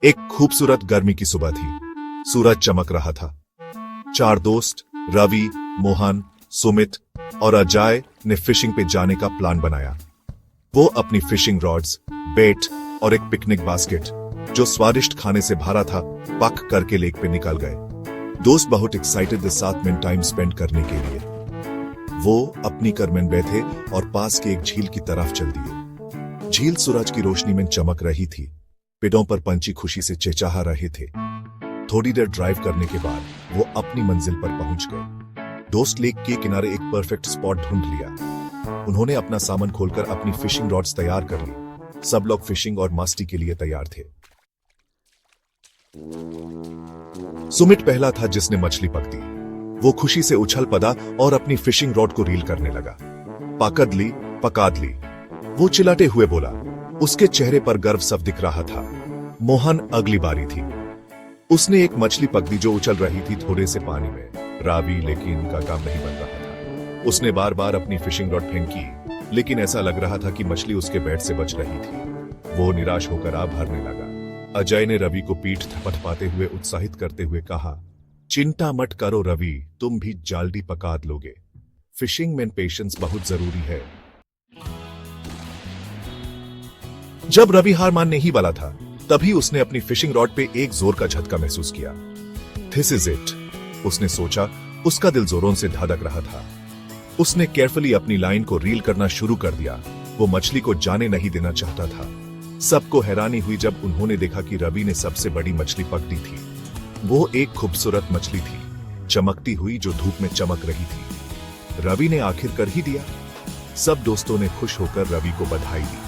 एक खूबसूरत गर्मी की सुबह थी। सूरज चमक रहा था। चार दोस्त रवि, मोहन, सुमित और अजय ने फिशिंग पे जाने का प्लान बनाया। वो अपनी फिशिंग रॉड्स, बेट और एक पिकनिक बास्केट जो स्वादिष्ट खाने से भरा था पैक करके लेक पे निकल गए। दोस्त बहुत एक्साइटेड थे साथ में टाइम स्पेंड करने के लिए। वो अपनी कार में बैठे और पास के एक झील की तरफ चल दिए। झील सूरज की रोशनी में चमक रही थी। पेड़ों पर पंछी खुशी से चहचहा रहे थे। थोड़ी देर ड्राइव करने के बाद वो अपनी मंजिल पर पहुंच गए। दोस्त लेक के किनारे एक परफेक्ट स्पॉट ढूंढ लिया। उन्होंने अपना सामान खोलकर अपनी फिशिंग रॉड्स तैयार कर ली। सब लोग फिशिंग और मस्ती के लिए तैयार थे। सुमित पहला था जिसने मछली पकड़ी। वो खुशी से उछल पड़ा और अपनी फिशिंग रॉड को रील करने लगा। पकड़ ली, पकाद ली, वो चिल्लाते हुए बोला। उसके चेहरे पर गर्व सब दिख रहा था। मोहन अगली बारी थी। उसने एक मछली पकड़ी जो उछल रही थी थोड़े से पानी में। रावी लेकिन का काम नहीं बन रहा था। उसने बार बार अपनी फिशिंग रॉड फेंकी, लेकिन ऐसा लग रहा था कि मछली उसके बैट से बच रही थी। वो निराश होकर आह भरने लगा। अजय ने रवि को पीठ थपथपाते हुए उत्साहित करते हुए कहा, चिंता मत करो रवि, तुम भी जल्दी पका लोगे। फिशिंग में पेशेंस बहुत जरूरी है। जब रवि हार मानने ही वाला था, तभी उसने अपनी फिशिंग रॉड पे एक जोर का झटका महसूस किया। दिस इज इट, उसने सोचा। उसका दिल जोरों से धड़क रहा था। उसने केयरफुली अपनी लाइन को रील करना शुरू कर दिया। वो मछली को जाने नहीं देना चाहता था। सबको हैरानी हुई जब उन्होंने देखा कि रवि ने सबसे बड़ी मछली पकड़ी थी। वो एक खूबसूरत मछली थी, चमकती हुई जो धूप में चमक रही थी। रवि ने आखिर कर ही दिया। सब दोस्तों ने खुश होकर रवि को बधाई दी।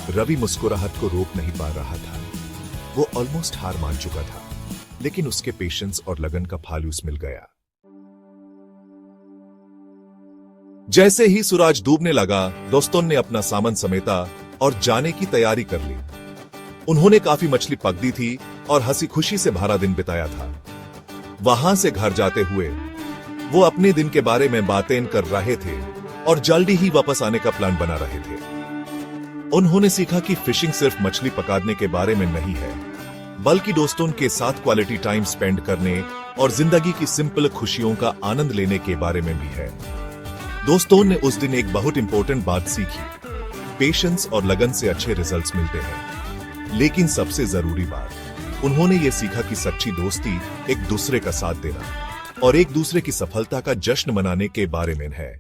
रवि मुस्कुराहट को रोक नहीं पा रहा था। वो ऑलमोस्ट हार मान चुका था, लेकिन उसके पेशेंस और लगन का फालूस मिल गया। जैसे ही सूरज डूबने लगा, दोस्तों ने अपना सामान समेटा और जाने की तैयारी कर ली। उन्होंने काफी मछली पकड़ी थी और हंसी खुशी से भरा दिन बिताया था। वहां से घर जाते हुए वो अपने दिन के बारे में बातें कर रहे थे और जल्दी ही वापस आने का प्लान बना रहे थे। उन्होंने सीखा कि फिशिंग सिर्फ मछली पकड़ने के बारे में नहीं है, बल्कि दोस्तों के साथ क्वालिटी टाइम स्पेंड करने और जिंदगी की सिंपल खुशियों का आनंद लेने के बारे में भी है। दोस्तों ने उस दिन एक बहुत इंपॉर्टेंट बात सीखी। पेशेंस और लगन से अच्छे रिजल्ट्स मिलते हैं, लेकिन सबसे जरूरी बात, उन्होंने ये सीखा कि सच्ची दोस्ती एक दूसरे का साथ देना और एक दूसरे की सफलता का जश्न मनाने के बारे में है।